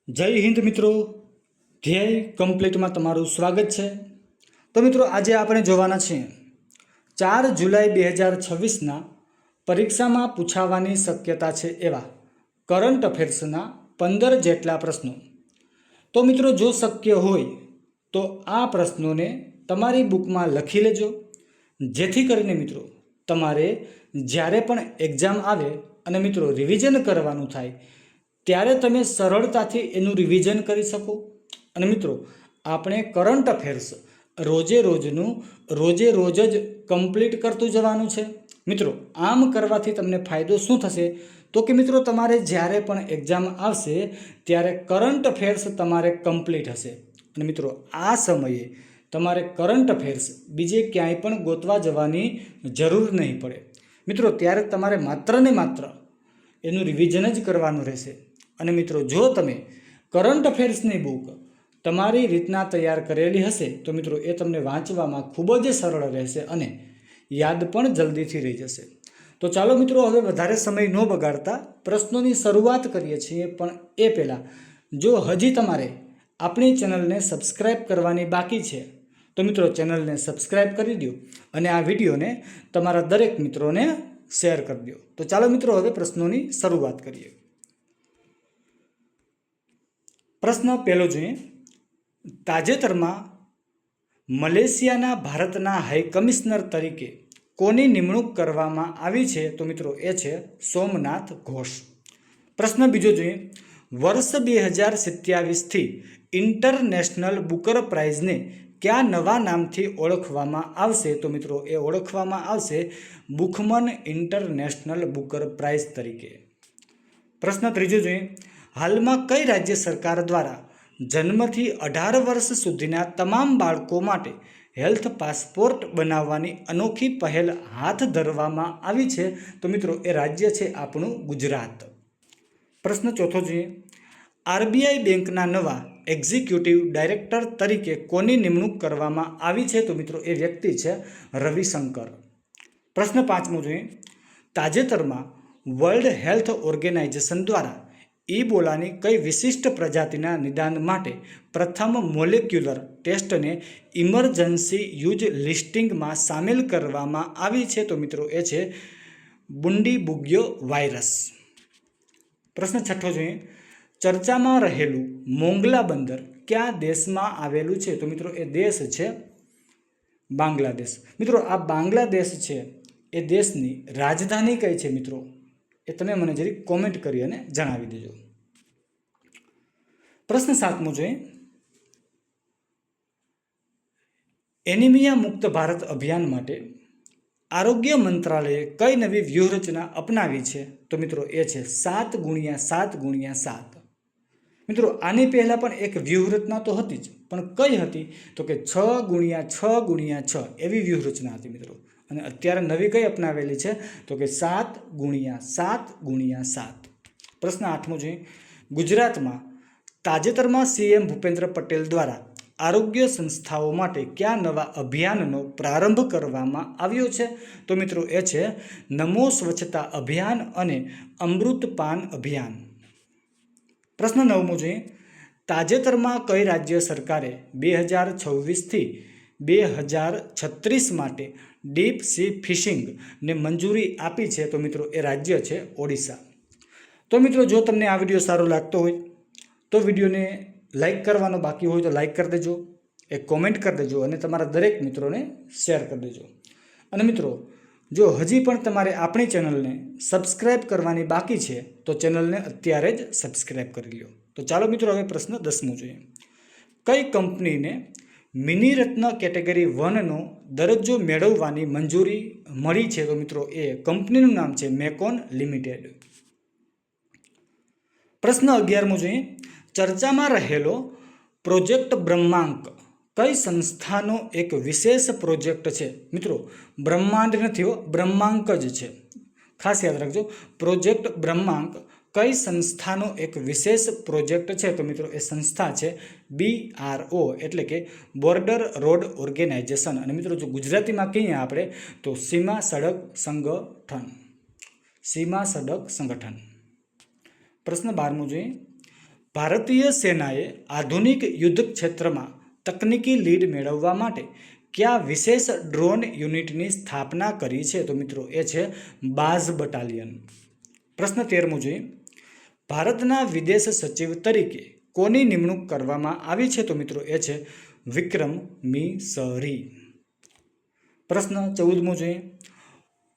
જય હિન્દ મિત્રો, ધ્યેય કમ્પ્લીટમાં તમારું સ્વાગત છે। તો મિત્રો આજે આપણે જોવાના છીએ 4 જુલાઈ 2026ના પરીક્ષામાં પૂછાવાની શક્યતા છે એવા કરંટ અફેર્સના 15 જેટલા પ્રશ્નો। તો મિત્રો જો શક્ય હોય તો આ પ્રશ્નોને તમારી બુકમાં લખી લેજો, જેથી કરીને મિત્રો તમારે જ્યારે પણ એક્ઝામ આવે અને મિત્રો રિવિઝન કરવાનું થાય ત્યારે તમે સરળતાથી એનું રિવિઝન કરી શકો। અને મિત્રો આપણે કરંટ અફેર્સ રોજે રોજ જ કમ્પ્લીટ કરતું જવાનું છે। મિત્રો આમ કરવાથી તમને ફાયદો શું થશે તો કે મિત્રો તમારે જ્યારે પણ એક્ઝામ આવશે ત્યારે કરંટ અફેર્સ તમારે કમ્પ્લીટ હશે। અને મિત્રો આ સમયે તમારે કરંટ અફેર્સ બીજે ક્યાંય પણ ગોતવા જવાની જરૂર નહીં પડે। મિત્રો ત્યારે તમારે માત્ર ને માત્ર એનું રિવિઝન જ કરવાનું રહેશે। અને મિત્રો જો તમે કરંટ અફેર્સની બુક તમારી રીતના તૈયાર કરેલી હશે તો મિત્રો એ તમને વાંચવામાં ખૂબ જ સરળ રહેશે અને યાદ પણ જલ્દીથી રહી જશે। તો ચાલો મિત્રો હવે વધારે સમય ન બગાડતા પ્રશ્નોની શરૂઆત કરીએ છીએ। પણ એ પહેલાં જો હજી તમારે આપણી ચેનલને સબસ્ક્રાઈબ કરવાની બાકી છે તો મિત્રો ચેનલને સબસ્ક્રાઈબ કરી દો અને આ વિડીયોને તમારા દરેક મિત્રોને શેર કરી દો। તો ચાલો મિત્રો હવે પ્રશ્નોની શરૂઆત કરીએ। પ્રશ્ન પહેલો જોઈએ, તાજેતરમાં મલેશિયાના ભારતના હાઈ કમિશનર તરીકે કોની નિમણૂક કરવામાં આવી છે તો મિત્રો એ છે સોમનાથ ઘોષ। પ્રશ્ન બીજો જોઈએ, વર્ષ 2027થી ઇન્ટરનેશનલ બુકર પ્રાઇઝને કયા નવા નામથી ઓળખવામાં આવશે તો મિત્રો એ ઓળખવામાં આવશે બુકમન ઇન્ટરનેશનલ બુકર પ્રાઇઝ તરીકે। પ્રશ્ન ત્રીજો જોઈએ, હાલમાં કઈ રાજ્ય સરકાર દ્વારા જન્મથી 18 વર્ષ સુધીના તમામ બાળકો માટે હેલ્થ પાસપોર્ટ બનાવવાની અનોખી પહેલ હાથ ધરવામાં આવી છે તો મિત્રો એ રાજ્ય છે આપણું ગુજરાત। પ્રશ્ન ચોથો જોઈએ, આરબીઆઈ બેંકના નવા એક્ઝિક્યુટિવ ડાયરેક્ટર તરીકે કોની નિમણૂક કરવામાં આવી છે તો મિત્રો એ વ્યક્તિ છે રવિશંકર। પ્રશ્ન પાંચમો જોઈએ, તાજેતરમાં વર્લ્ડ હેલ્થ ઓર્ગેનાઇઝેશન દ્વારા ઇબોલાની કઈ વિશિષ્ટ પ્રજાતિના નિદાન માટે પ્રથમ મોલેક્યુલર ટેસ્ટને ઇમરજન્સી યુઝ લિસ્ટિંગમાં સામેલ કરવામાં આવી છે તો મિત્રો એ છે બુન્ડીબુગ્યો વાયરસ। પ્રશ્ન છઠ્ઠો જોઈએ, ચર્ચામાં રહેલું મોંગલા બંદર કયા દેશમાં આવેલું છે તો મિત્રો એ દેશ છે બાંગ્લાદેશ। મિત્રો આ બાંગ્લાદેશ છે એ દેશની રાજધાની કઈ છે મિત્રો એ તમે મને જરી કોમેન્ટ કરી અને જણાવી દેજો। પ્રશ્ન સાતમો જોઈએ, એનિમિયા મુક્ત ભારત અભિયાન માટે આરોગ્ય મંત્રાલયે કઈ નવી વ્યૂહરચના અપનાવી છે તો મિત્રો એ છે 7x7x7। મિત્રો આની પહેલાં પણ એક વ્યૂહરચના તો હતી જ, પણ કઈ હતી તો કે 6x6x6 એવી વ્યૂહરચના હતી મિત્રો। અને અત્યારે નવી કઈ અપનાવેલી છે તો કે 7x7x7। પ્રશ્ન આઠમો જોઈએ, ગુજરાતમાં તાજેતરમાં સીએમ ભૂપેન્દ્ર પટેલ દ્વારા આરોગ્ય સંસ્થાઓ માટે કયા નવા અભિયાનનો પ્રારંભ કરવામાં આવ્યો છે તો મિત્રો એ છે નમો સ્વચ્છતા અભિયાન અને અમૃત પાન અભિયાન। પ્રશ્ન નવમો જોઈએ, તાજેતરમાં કઈ રાજ્ય સરકારે 2026થી 2036 માટે ડીપ સી ફિશિંગને મંજૂરી આપી છે તો મિત્રો એ રાજ્ય છે ઓડિશા। તો મિત્રો જો તમને આ વિડીયો સારો લાગતો હોય તો વિડીયોને લાઇક કરવાનો બાકી હોય તો લાઇક કરી દેજો, એક કોમેન્ટ કરી દેજો અને તમારા દરેક મિત્રોને શેર કરી દેજો। અને મિત્રો જો હજી પણ તમારે આપણી ચેનલને સબસ્ક્રાઈબ કરવાની બાકી છે તો ચેનલને અત્યારે જ સબસ્ક્રાઈબ કરી લો। તો ચાલો મિત્રો હવે પ્રશ્ન 10મો જોઈએ, કઈ કંપનીને મિની રત્ન કેટેગરી 1નો દરજ્જો મેળવવાની મંજૂરી મળી છે તો મિત્રો એ કંપનીનું નામ છે મેકોન લિમિટેડ। પ્રશ્ન 11મો જોઈએ, ચર્ચામાં રહેલો પ્રોજેક્ટ બ્રહ્માંક કઈ સંસ્થાનો એક વિશેષ પ્રોજેક્ટ છે મિત્રો? બ્રહ્માંડ નથી, બ્રહ્માંક જ છે, ખાસ યાદ રાખજો। પ્રોજેક્ટ બ્રહ્માંક કઈ સંસ્થાનો એક વિશેષ પ્રોજેક્ટ છે તો મિત્રો એ સંસ્થા છે BRO એટલે કે બોર્ડર રોડ ઓર્ગેનાઇઝેશન। અને મિત્રો જો ગુજરાતીમાં કહીએ આપણે તો સીમા સડક સંગઠન। પ્રશ્ન 12મો જોઈએ, ભારતીય સેનાએ આધુનિક યુદ્ધ ક્ષેત્રમાં તકનીકી લીડ મેળવવા માટે કયા વિશેષ ડ્રોન યુનિટની સ્થાપના કરી છે? તો મિત્રો એ છે બાઝ બટાલિયન. પ્રશ્ન 13મો જોઈએ. ભારતના વિદેશ સચિવ તરીકે કોની નિમણૂક કરવામાં આવી છે? તો મિત્રો એ છે વિક્રમ મિસરી. પ્રશ્ન 14મો જોઈએ.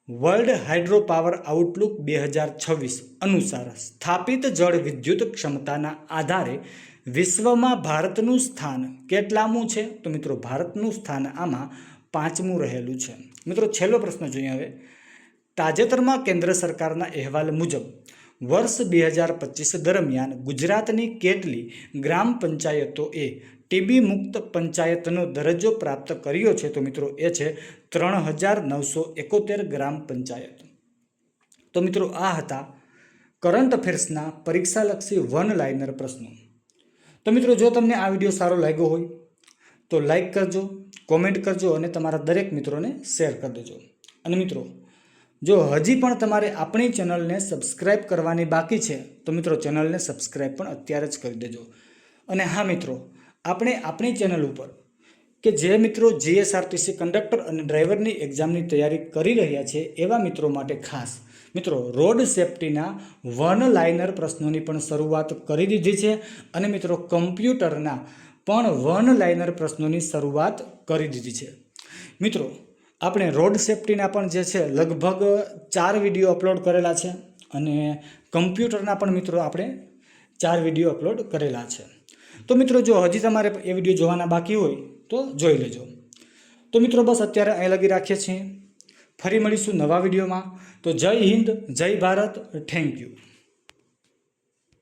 વર્લ્ડ હાઇડ્રો પાવર આઉટલુક 2026 અનુસાર સ્થાપિત જળ વિદ્યુત ક્ષમતાના આધારે વિશ્વમાં ભારતનું સ્થાન કેટલામું છે? તો મિત્રો ભારતનું સ્થાન આમાં 5મું રહેલું છે. મિત્રો છેલ્લો પ્રશ્ન જોઈએ હવે. તાજેતરમાં કેન્દ્ર સરકારના અહેવાલ મુજબ વર્ષ 2025 દરમિયાન ગુજરાતની કેટલી ગ્રામ પંચાયતોએ ટીબી મુક્ત પંચાયતનો દરજ્જો પ્રાપ્ત કર્યો છે? તો મિત્રો એ છે 3971 ગ્રામ પંચાયત. તો મિત્રો આ હતા કરંટ અફેર્સના પરીક્ષાલક્ષી વન લાઇનર પ્રશ્નો. તો મિત્રો જો તમને આ વિડીયો સારો લાગ્યો હોય તો લાઈક કરજો, કોમેન્ટ કરજો અને તમારા દરેક મિત્રોને શેર કરી દેજો. અને મિત્રો જો હજી પણ તમારે આપણી ચેનલને સબસ્ક્રાઈબ કરવાની બાકી છે તો મિત્રો ચેનલને સબસ્ક્રાઈબ પણ અત્યારે જ કરી દેજો. અને હા મિત્રો, આપણે આપણી ચેનલ ઉપર કે જે મિત્રો જીએસઆરટીસી કંડક્ટર અને ડ્રાઈવરની એક્ઝામની તૈયારી કરી રહ્યા છે એવા મિત્રો માટે ખાસ મિત્રો રોડ સેફ્ટીના વન લાઇનર પ્રશ્નોની પણ શરૂઆત કરી દીધી છે. અને મિત્રો કમ્પ્યુટરના પણ વન લાઇનર પ્રશ્નોની શરૂઆત કરી દીધી છે. મિત્રો આપણે રોડ સેફ્ટીના પણ જે છે લગભગ 4 વિડીયો અપલોડ કરેલા છે અને કમ્પ્યુટરના પણ મિત્રો આપણે 4 વિડીયો અપલોડ કરેલા છે. તો મિત્રો જો હજી તમારે એ વિડીયો જોવાના બાકી હોય તો જોઈ લેજો. તો મિત્રો બસ અત્યારે અહીં લગી રાખીએ છીએ. ફરી મળીશું નવા વિડીયોમાં. તો જય હિન્દ, જય ભારત, થેન્ક યુ.